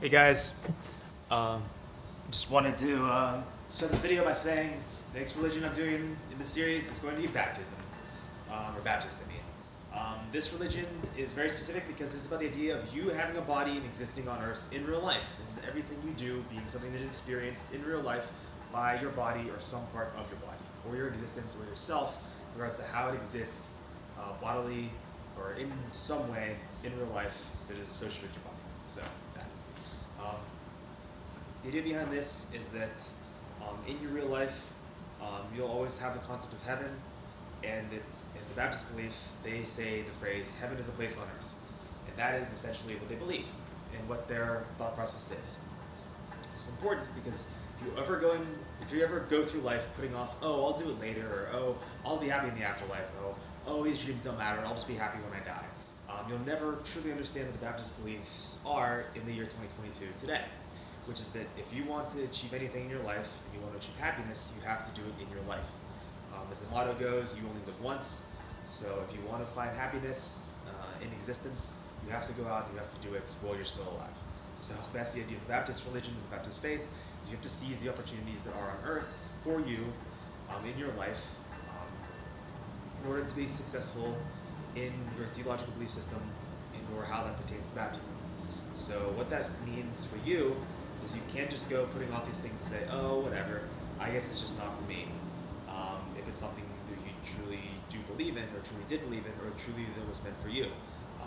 Hey guys, um, just wanted to start the video by saying the next religion I'm doing in this series is going to be baptism, or Baptist, I mean. This religion is very specific because it's about the idea of you having a body and existing on earth in real life, and everything you do being something that is experienced in real life by your body or some part of your body, or your existence or yourself, in regards to how it exists bodily or in some way in real life that is associated with your body. So, that. Um, the idea behind this is that in your real life, you'll always have the concept of heaven, and in the Baptist belief, they say the phrase, heaven is a place on earth. And that is essentially what they believe and what their thought process is. It's important because if you ever go through life putting off, oh, I'll do it later, or oh, I'll be happy in the afterlife, oh, these dreams don't matter, I'll just be happy when I die. You'll never truly understand what the Baptist beliefs are in the year 2022 today, which is that if you want to achieve anything in your life and you want to achieve happiness, you have to do it in your life. As the motto goes, you only live once, so if you want to find happiness in existence, you have to go out and you have to do it while you're still alive. So that's the idea of the Baptist religion and the Baptist faith, is you have to seize the opportunities that are on earth for you in your life in order to be successful in your theological belief system or how that pertains to baptism. So what that means for you is you can't just go putting off these things and say, oh, whatever, I guess it's just not for me. If it's something that you truly do believe in, or truly did believe in, or truly that was meant for you. You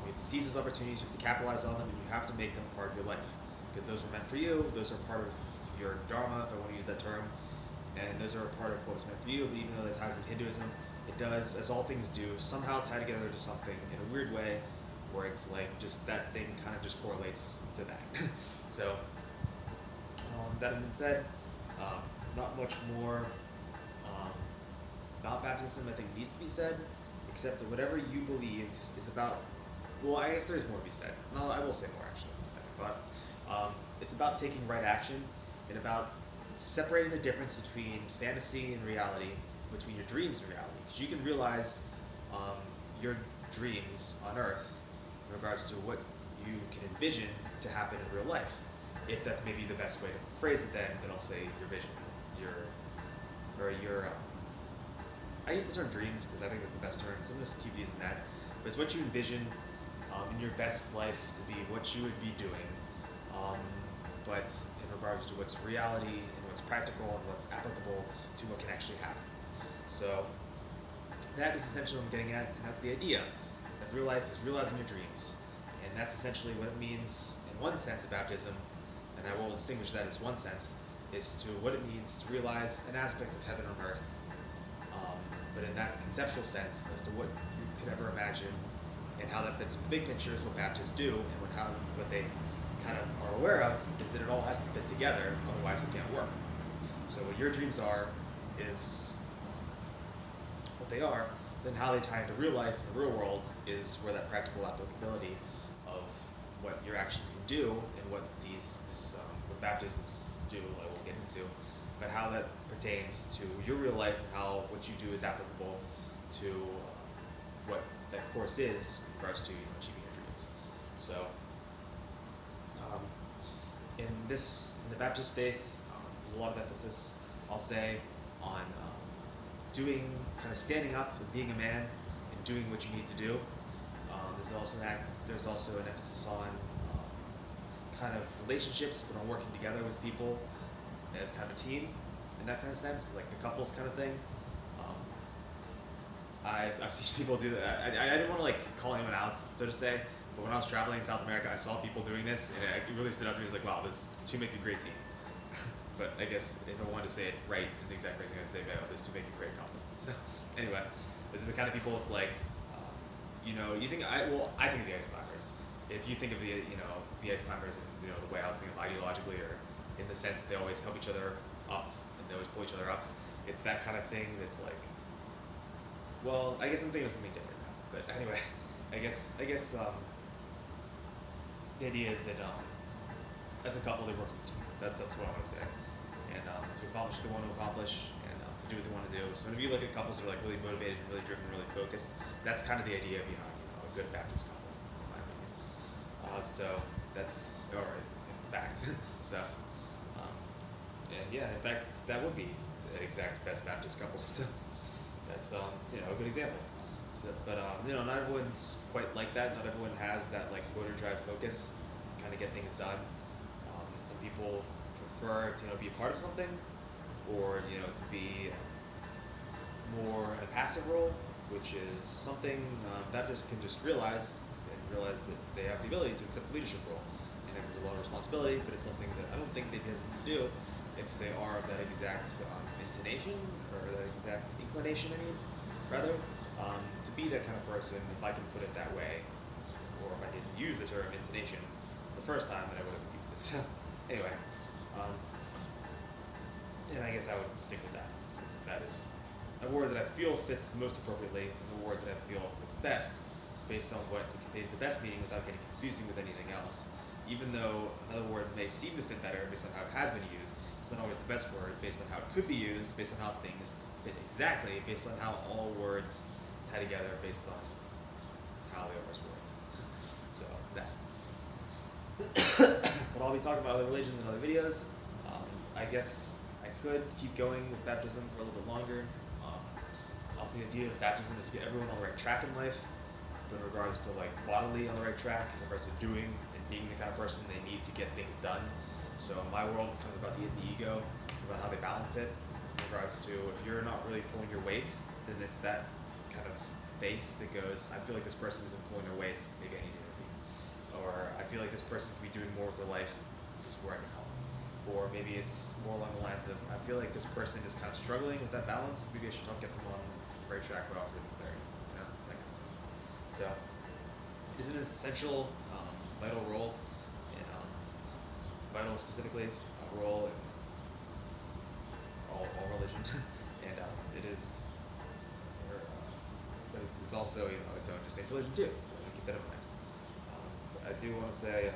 have to seize those opportunities, you have to capitalize on them, and you have to make them part of your life. Because those were meant for you, those are part of your dharma, if I want to use that term, and those are a part of what was meant for you, but even though that ties in Hinduism, it does, as all things do, somehow tie together to something in a weird way, where it's like just that thing kind of just correlates to that. So, that having been said, not much more about baptism I think needs to be said, except that whatever you believe is about, well, I guess there is more to be said. No, I will say more actually, in a second thought. It's about taking right action and about separating the difference between fantasy and reality, between your dreams and reality. Because you can realize your dreams on earth in regards to what you can envision to happen in real life. If that's maybe the best way to phrase it, then I'll say your vision, your I use the term dreams because I think that's the best term, so I'm just keep using that. But it's what you envision in your best life to be what you would be doing, but in regards to what's reality and what's practical and what's applicable to what can actually happen. So that is essentially what I'm getting at, and that's the idea. That real life is realizing your dreams. And that's essentially what it means in one sense of baptism, and I will distinguish that as one sense, is to what it means to realize an aspect of heaven on earth. But in that conceptual sense, as to what you could ever imagine and how that fits in the big picture is what Baptists do, and what they kind of are aware of is that it all has to fit together, otherwise it can't work. So what your dreams are is what they are, then how they tie into real life and the real world is where that practical applicability of what your actions can do and what what baptisms do, I will get into, but how that pertains to your real life and how what you do is applicable to what that course is in regards to achieving your dreams. So, in the Baptist faith, there's a lot of emphasis, I'll say, on kind of standing up and being a man and doing what you need to do. There's also an emphasis on kind of relationships, but on working together with people as kind of a team in that kind of sense, it's like the couples kind of thing. I've seen people do that. I didn't want to like call anyone out, so to say, but when I was traveling in South America, I saw people doing this, and it really stood out to me. It was like, wow, this two make a great team. But I guess if I wanted to say it right in the exact phrasing, I'd say, oh, this two make a great couple. So anyway, this is the kind of people. It's like, you think I think of the ice climbers. If you think of the ice climbers, and the way I was thinking of ideologically, or in the sense that they always help each other up and they always pull each other up, it's that kind of thing that's like, well, I guess I'm thinking of something different now. But anyway, I guess the idea is that as a couple they work as a team. That's what I want to say, and to accomplish what they want to accomplish, and to do what they want to do. So if you look at couples that are like really motivated, really driven, really focused, that's kind of the idea behind a good Baptist couple, in my opinion. So that's all right. fact. So, and yeah, in fact, that would be an exact best Baptist couple. So that's a good example. So, but not everyone's quite like that. Not everyone has that like motor drive focus to kind of get things done. Some people prefer to be a part of something, or to be more in a passive role, which is something Baptists can just realize that they have the ability to accept the leadership role and have a lot of responsibility, but it's something that I don't think they'd hesitate to do if they are of that exact intonation or that exact inclination, rather, to be that kind of person, if I can put it that way, or if I didn't use the term intonation the first time, then I would have used it. So, anyway, and I guess I would stick with that, since that is a word that I feel fits the most appropriately, and the word that I feel fits best, based on what conveys the best meaning without getting confusing with anything else. Even though another word may seem to fit better based on how it has been used, it's not always the best word based on how it could be used, based on how things fit exactly, based on how all words tie together, based on how they are as words. So, that. But I'll be talking about other religions in other videos. I guess I could keep going with baptism for a little bit longer. Also, the idea of baptism is to get everyone on the right track in life, but in regards to like bodily on the right track, in regards to doing and being the kind of person they need to get things done. So my world is kind of about the ego, about how they balance it. In regards to if you're not really pulling your weight, then it's that kind of faith that goes, I feel like this person isn't pulling their weight, maybe I need to be. Or I feel like this person could be doing more with their life, this is where I can help. Or maybe it's more along the lines of, I feel like this person is kind of struggling with that balance, maybe I should help get them on the right track by offering them clarity, that kind of thing. So, it is an essential, vital role, in, vital specifically, a role in all religion, and it is, but it's also its own distinct religion too, so keep that in mind. But I do want to say,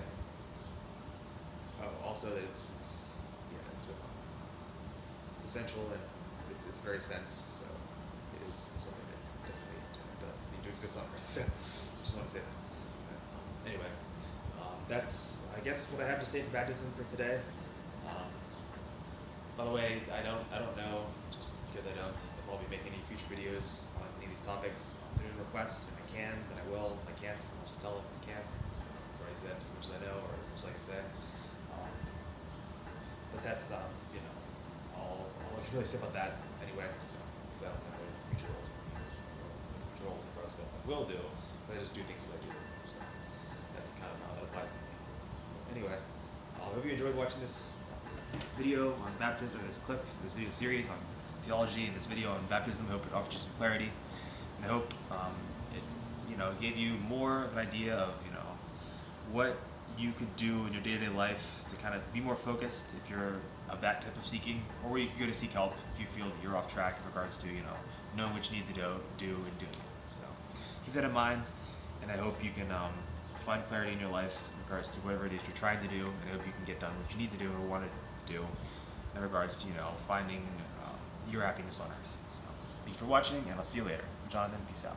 also that it's essential and it's very sense, so it is something that definitely does need to exist on Earth. So just want to say that. Anyway, that's I guess what I have to say for baptism for today. By the way, I don't know, just because I don't, if I'll be making any future videos on any of these topics. I'll put in requests. If I can, then I will. If I can't, I'll just tell them if I can't. That's what I said, as much as I know, or as much as I can say. But that's, all I can really say about that anyway, so, because I don't know what the future holds for me. So, what the future holds for us, what I will do, but I just do things as I do them. So, that's kind of how that applies to me. Anyway, I hope you enjoyed watching this video on baptism, or this clip, this video series on theology, and this video on baptism. I hope it offers you some clarity, and I hope it, gave you more of an idea of, what you could do in your day-to-day life to kind of be more focused if you're of that type of seeking, or where you can go to seek help if you feel that you're off track in regards to, knowing what you need to do and doing it. So keep that in mind, and I hope you can find clarity in your life in regards to whatever it is you're trying to do, and I hope you can get done what you need to do or want to do in regards to, finding your happiness on Earth. So thank you for watching, and I'll see you later. I'm Jonathan. Peace out.